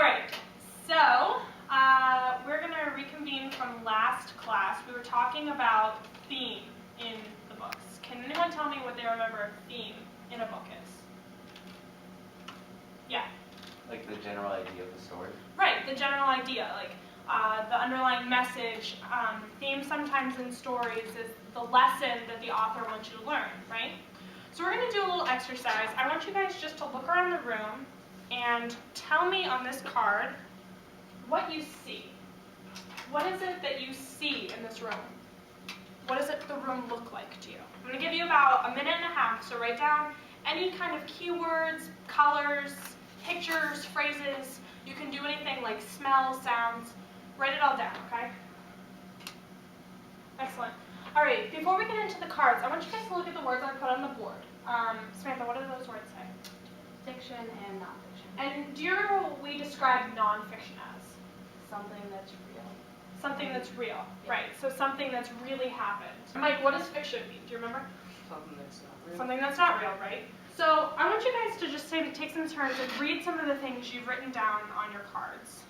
right, so we're going to reconvene from last class. We were talking about theme in the books. Can anyone tell me what they remember theme in a book is? Yeah? Like the general idea of the story? Right, the general idea, like the underlying message. Theme sometimes in stories is the lesson that the author wants you to learn, right? So we're going to do a little exercise. I want you guys just to look around the room and tell me on this card what you see. What is it that you see in this room? What does the room look like to you? I'm going to give you about a minute and a half, so write down any kind of keywords, colors, pictures, phrases. You can do anything like smell, sounds. Write it all down, okay? Excellent. All right, before we get into the cards, I want you guys to look at the words I put on the board. Samantha, what do those words say? Fiction and nonfiction. And do you remember what we described nonfiction as? Something that's real. Something that's real, right. So something that's really happened. Mike, what does fiction mean? Do you remember? Something that's not real. Something that's not real, right? So I want you guys to just take some turns and read some of the things you've written down on your cards.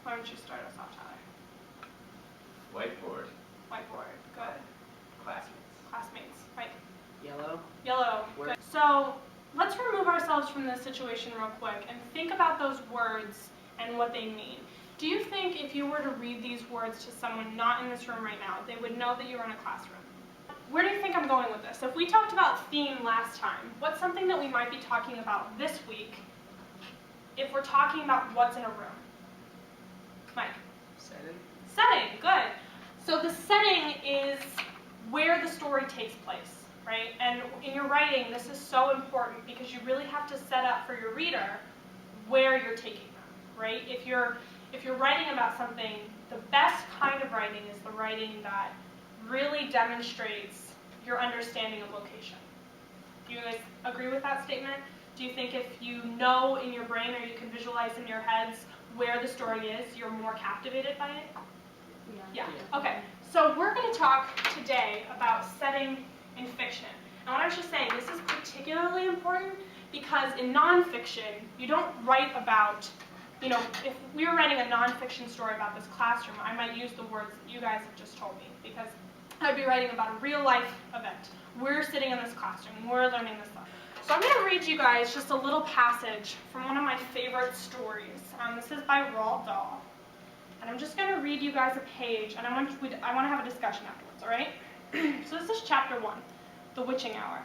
Why don't you start us off, Tyler? Whiteboard. Whiteboard, good. Classmates. Classmates, right. Yellow. Yellow, Word. good. So let's remove ourselves from this situation real quick and think about those words and what they mean. Do you think if you were to read these words to someone not in this room right now, they would know that you were in a classroom? Where do you think I'm going with this? If we talked about theme last time, what's something that we might be talking about this week if we're talking about what's in a room? Mike? Setting. Setting, good. So the setting is where the story takes place, right? And in your writing, this is so important because you really have to set up for your reader where you're taking them, right? If you're writing about something, the best kind of writing is the writing that really demonstrates your understanding of location. Do you guys agree with that statement? Do you think if you know in your brain or you can visualize in your heads where the story is, you're more captivated by it? Yeah. Okay. So we're going to talk today about setting in fiction. And what I was just saying, this is particularly important because in nonfiction, you don't write about, if we were writing a nonfiction story about this classroom, I might use the words that you guys have just told me because I'd be writing about a real life event. We're sitting in this classroom, we're learning this stuff. So I'm going to read you guys just a little passage from one of my favorite stories. This is by Roald Dahl. And I'm just going to read you guys a page, and I want to have a discussion afterwards, all right? So this is chapter 1, The Witching Hour.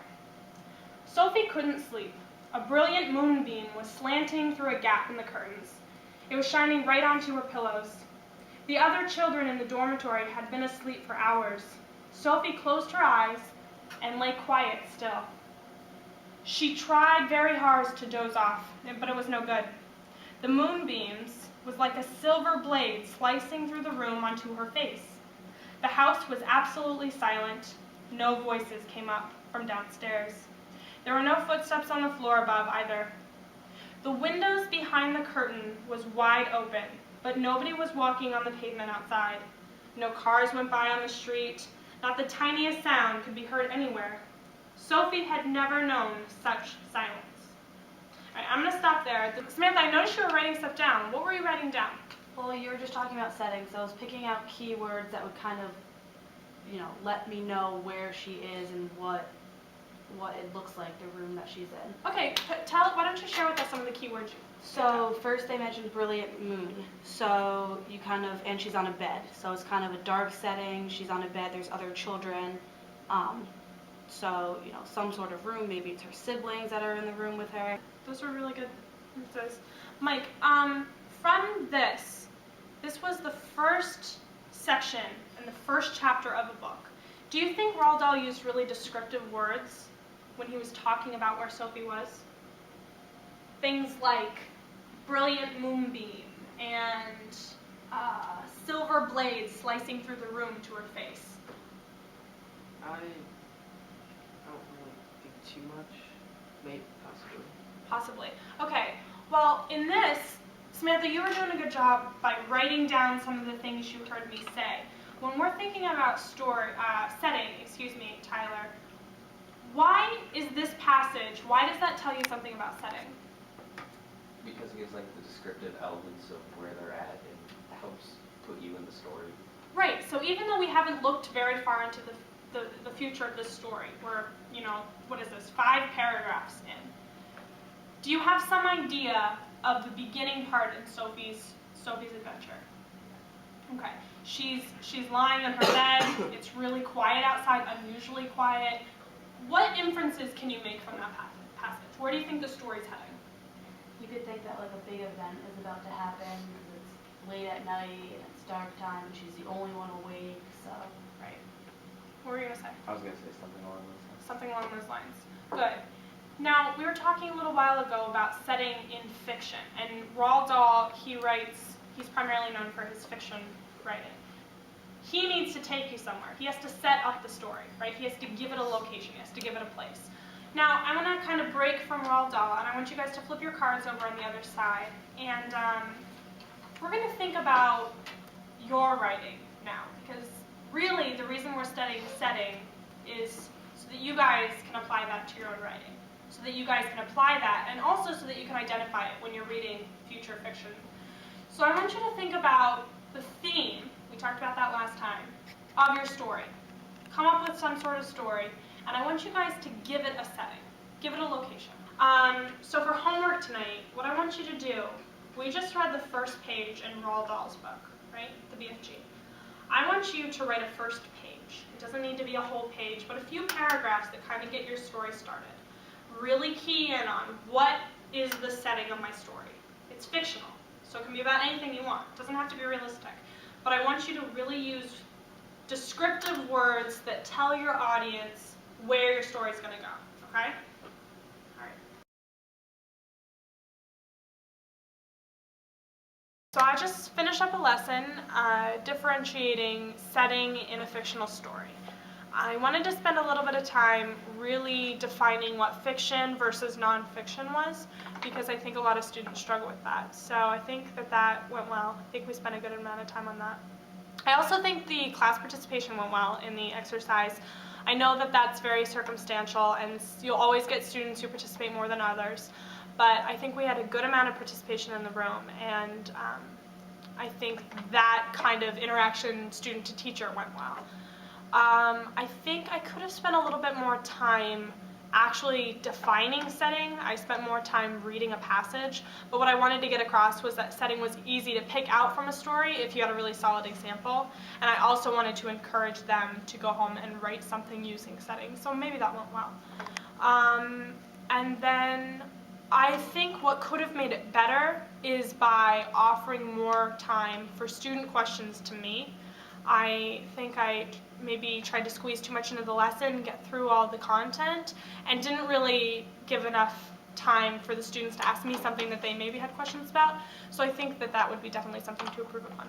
Sophie couldn't sleep. A brilliant moonbeam was slanting through a gap in the curtains. It was shining right onto her pillows. The other children in the dormitory had been asleep for hours. Sophie closed her eyes and lay quiet still. She tried very hard to doze off, but it was no good. The moonbeams was like a silver blade slicing through the room onto her face. The house was absolutely silent. No voices came up from downstairs. There were no footsteps on the floor above either. The windows behind the curtain was wide open, but nobody was walking on the pavement outside. No cars went by on the street. Not the tiniest sound could be heard anywhere. Sophie had never known such silence. All right, I'm going to stop there. Samantha, I noticed you were writing stuff down. What were you writing down? Well, you were just talking about settings, so I was picking out keywords that would kind of, let me know where she is and what it looks like, the room that she's in. Okay, why don't you share with us some of the keywords you So first they mentioned brilliant moon. So and she's on a bed. So it's kind of a dark setting. She's on a bed. There's other children. So, some sort of room. Maybe it's her siblings that are in the room with her. Those were really good answers. Mike, from this was the first section in the first chapter of a book. Do you think Roald Dahl used really descriptive words when he was talking about where Sophie was? Things like brilliant moonbeam and silver blade slicing through the room to her face. I don't really think too much. Maybe, possibly. Possibly. Okay. Well, in this, Samantha, you were doing a good job by writing down some of the things you heard me say. When we're thinking about setting, Tyler, why is this passage, why does that tell you something about setting? because it gives like the descriptive elements of where they're at and helps put you in the story. Right, so even though we haven't looked very far into the future of this story, we're, you know, what is this, 5 paragraphs in. Do you have some idea of the beginning part in Sophie's adventure? Okay, she's lying on her bed, it's really quiet outside, unusually quiet. What inferences can you make from that passage? Where do you think the story's heading? You could think that like a big event is about to happen because it's late at night and it's dark time and she's the only one awake, so. Right. What were you going to say? I was gonna say something along those lines. Something along those lines. Good. Now, we were talking a little while ago about setting in fiction, and Roald Dahl, he's primarily known for his fiction writing. He needs to take you somewhere. He has to set up the story, right? He has to give it a location. He has to give it a place. Now, I want to kind of break from Roald Dahl, and I want you guys to flip your cards over on the other side, and we're going to think about your writing now, because really the reason we're studying setting is so that you guys can apply that to your own writing, so that you guys can apply that, and also so that you can identify it when you're reading future fiction. So I want you to think about the theme, we talked about that last time, of your story. Come up with some sort of story, and I want you guys to give it a setting, give it a location. So for homework tonight, what I want you to do, we just read the first page in Roald Dahl's book, right, the BFG. I want you to write a first page. It doesn't need to be a whole page, but a few paragraphs that kind of get your story started. Really key in on what is the setting of my story. It's fictional, so it can be about anything you want. It doesn't have to be realistic. But I want you to really use descriptive words that tell your audience where your story's going to go, okay? All right. So I just finished up a lesson differentiating setting in a fictional story. I wanted to spend a little bit of time really defining what fiction versus nonfiction was, because I think a lot of students struggle with that. So I think that went well. I think we spent a good amount of time on that. I also think the class participation went well in the exercise. I know that that's very circumstantial, and you'll always get students who participate more than others, but I think we had a good amount of participation in the room, and I think that kind of interaction student to teacher went well. I think I could have spent a little bit more time actually defining setting. I spent more time reading a passage, but what I wanted to get across was that setting was easy to pick out from a story if you had a really solid example, and I also wanted to encourage them to go home and write something using setting, so maybe that went well. And then I think what could have made it better is by offering more time for student questions to me. I think I maybe tried to squeeze too much into the lesson, get through all the content, and didn't really give enough time for the students to ask me something that they maybe had questions about. So I think that would be definitely something to improve upon.